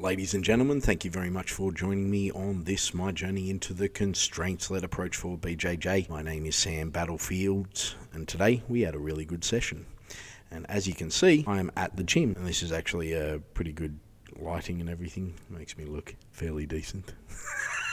Ladies and gentlemen, thank you very much for joining me on this, my journey into the constraints-led approach for BJJ. My name is Sam Battlefields, and today we had a really good session. And as you can see, I am at the gym, and this is actually a pretty good lighting and everything. Makes me look fairly decent.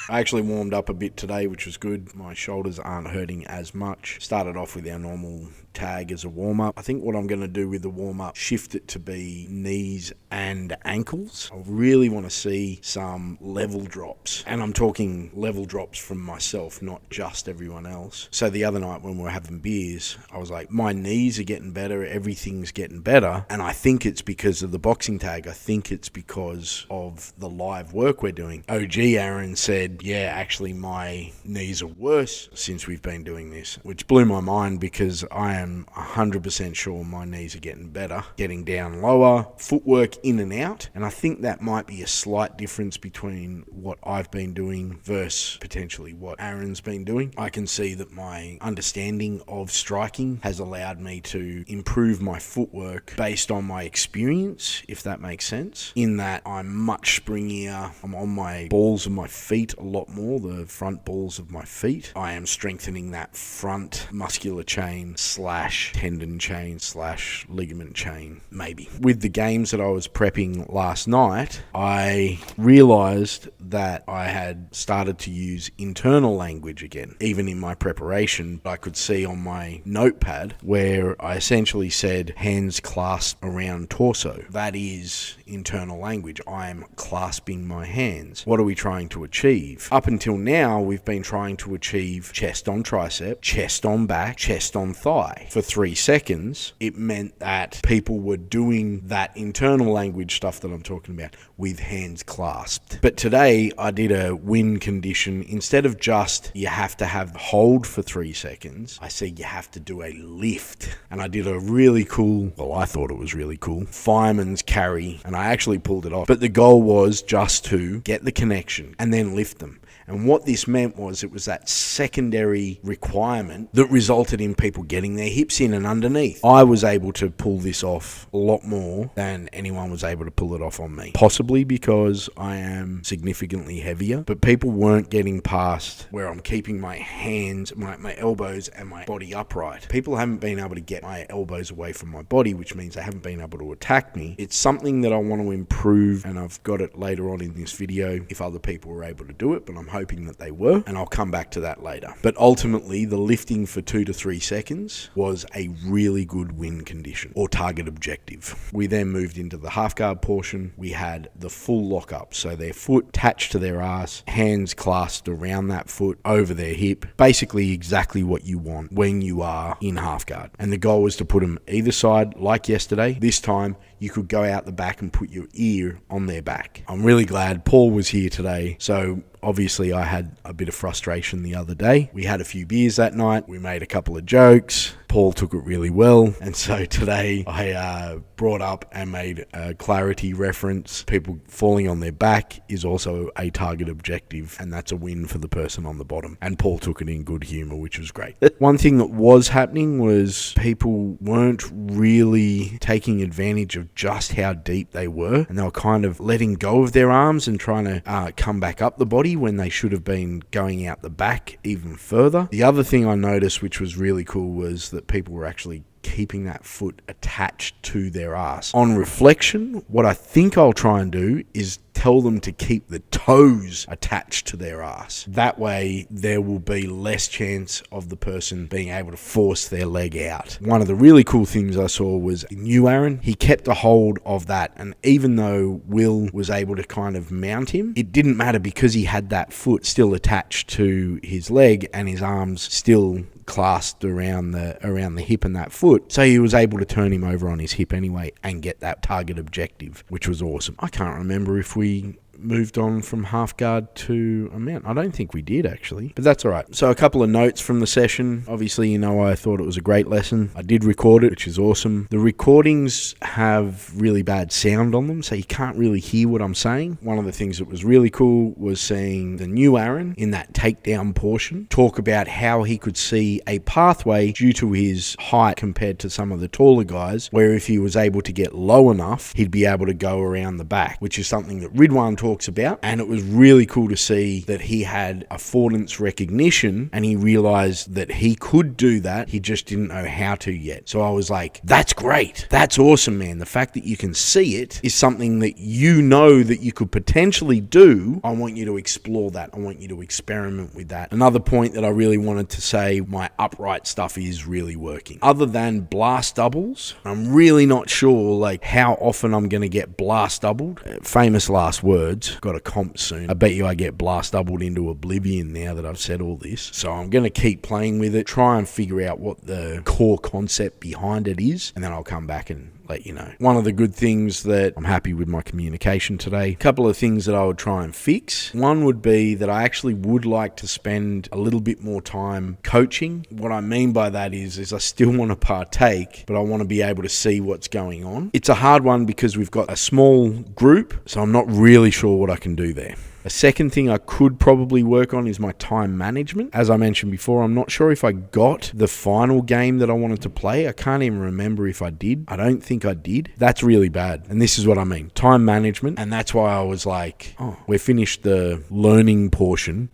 I actually warmed up a bit today, which was good. My shoulders aren't hurting as much. Started off with our normal tag as a warm-up. I think what I'm going to do with the warm-up, shift it to be knees and ankles. I really want to see some level drops. And I'm talking level drops from myself, not just everyone else. So the other night when we were having beers, I was like, my knees are getting better, everything's getting better. And I think it's because of the boxing tag. I think it's because of the live work we're doing. OG Aaron said, yeah, actually my knees are worse since we've been doing this, which blew my mind because I am 100% sure my knees are getting better, getting down lower, footwork in and out. And I think that might be a slight difference between what I've been doing versus potentially what Aaron's been doing. I can see that my understanding of striking has allowed me to improve my footwork based on my experience, if that makes sense, in that I'm much springier. I'm on my balls of my feet a lot more, the front balls of my feet. I am strengthening that front muscular chain / tendon chain / ligament chain, maybe. With the games that I was prepping last night, I realized that I had started to use internal language again. Even in my preparation, I could see on my notepad where I essentially said hands clasped around torso. That is internal language. I'm clasping my hands. What are we trying to achieve? Up until now, we've been trying to achieve chest on tricep, chest on back, chest on thigh. For 3 seconds, it meant that people were doing that internal language stuff that I'm talking about with hands clasped. But today, I did a win condition. Instead of just you have to have hold for 3 seconds, I said you have to do a lift. And I did a really cool, well, I thought it was really cool, fireman's carry, and I actually pulled it off. But the goal was just to get the connection and then lift them. And what this meant was it was that secondary requirement that resulted in people getting their hips in and underneath. I was able to pull this off a lot more than anyone was able to pull it off on me. Possibly because I am significantly heavier, but people weren't getting past where I'm keeping my hands, my elbows and my body upright. People haven't been able to get my elbows away from my body, which means they haven't been able to attack me. It's something that I want to improve, and I've got it later on in this video if other people were able to do it, but I'm hoping that they were, and I'll come back to that later. But ultimately, the lifting for 2 to 3 seconds was a really good win condition or target objective. We then moved into the half guard portion. We had the full lock up, so their foot attached to their ass, hands clasped around that foot over their hip, basically exactly what you want when you are in half guard. And the goal was to put them either side like yesterday. This time you could go out the back and put your ear on their back. I'm really glad Paul was here today. So obviously I had a bit of frustration the other day. We had a few beers that night. We made a couple of jokes. Paul took it really well. And so today I brought up and made a clarity reference. People falling on their back is also a target objective, and that's a win for the person on the bottom. And Paul took it in good humor, which was great. One thing that was happening was people weren't really taking advantage of just how deep they were, and they were kind of letting go of their arms and trying to come back up the body when they should have been going out the back even further. The other thing I noticed, which was really cool, was that people were actually keeping that foot attached to their ass. On reflection, what I think I'll try and do is tell them to keep the toes attached to their ass. That way, there will be less chance of the person being able to force their leg out. One of the really cool things I saw was new Aaron. He kept a hold of that, and even though Will was able to kind of mount him, it didn't matter because he had that foot still attached to his leg and his arms still clasped around the hip and that foot. So he was able to turn him over on his hip anyway and get that target objective, which was awesome. I can't remember if we moved on from half guard to a mount. I don't think we did, actually, but that's all right. So a couple of notes from the session. Obviously, I thought it was a great lesson. I did record it, which is awesome. The recordings have really bad sound on them, so you can't really hear what I'm saying. One of the things that was really cool was seeing the new Aaron in that takedown portion talk about how he could see a pathway due to his height compared to some of the taller guys, where if he was able to get low enough, he'd be able to go around the back, which is something that Ridwan talks about. And it was really cool to see that he had affordance recognition and he realized that he could do that. He just didn't know how to yet. So I was like, that's great. That's awesome, man. The fact that you can see it is something that that you could potentially do. I want you to explore that. I want you to experiment with that. Another point that I really wanted to say, my upright stuff is really working. Other than blast doubles, I'm really not sure how often I'm going to get blast doubled. Famous last words. Got a comp soon. I bet you I get blast doubled into oblivion now that I've said all this. So I'm going to keep playing with it, try and figure out what the core concept behind it is, and then I'll come back and let you know. One of the good things that I'm happy with my communication today, a couple of things that I would try and fix. One would be that I actually would like to spend a little bit more time coaching. What I mean by that is I still want to partake, but I want to be able to see what's going on. It's a hard one because we've got a small group, so I'm not really sure what I can do there. A second thing I could probably work on is my time management. As I mentioned before, I'm not sure if I got the final game that I wanted to play. I can't even remember if I did. I don't think I did. That's really bad. And this is what I mean. Time management. And that's why I was like, we're finished the learning portion.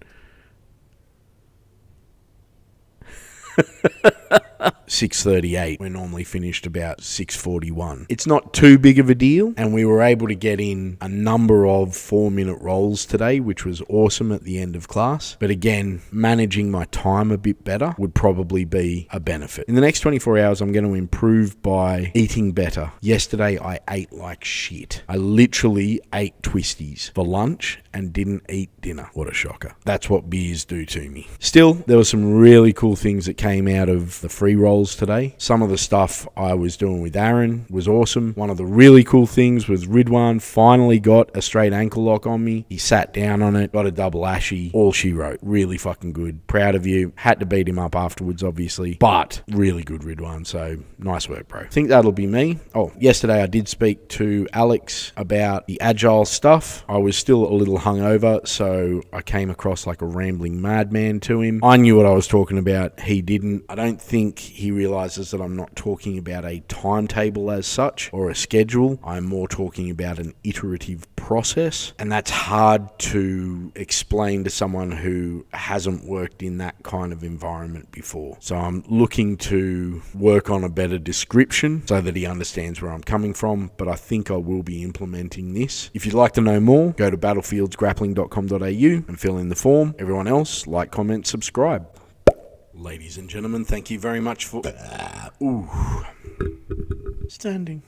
6:38. We're normally finished about 6:41. It's not too big of a deal, and we were able to get in a number of 4-minute rolls today, which was awesome at the end of class. But again, managing my time a bit better would probably be a benefit. In the next 24 hours, I'm going to improve by eating better. Yesterday, I ate like shit. I literally ate twisties for lunch and didn't eat dinner. What a shocker. That's what beers do to me. Still, there were some really cool things that came out of the free rolls today. Some of the stuff I was doing with Aaron was awesome. One of the really cool things was Ridwan finally got a straight ankle lock on me. He sat down on it, got a double ashy, all she wrote. Really fucking good. Proud of you. Had to beat him up afterwards, obviously, but really good, Ridwan. So nice work, bro. I think that'll be me. Yesterday I did speak to Alex about the agile stuff. I was still a little hungover, so I came across like a rambling madman to him. I knew what I was talking about. He didn't. I don't think he realizes that I'm not talking about a timetable as such or a schedule. I'm more talking about an iterative process, and that's hard to explain to someone who hasn't worked in that kind of environment before. So I'm looking to work on a better description so that he understands where I'm coming from, but I think I will be implementing this. If you'd like to know more, go to battlefieldsgrappling.com.au and fill in the form. Everyone else, like, comment, subscribe. Ladies and gentlemen, thank you very much for... standing.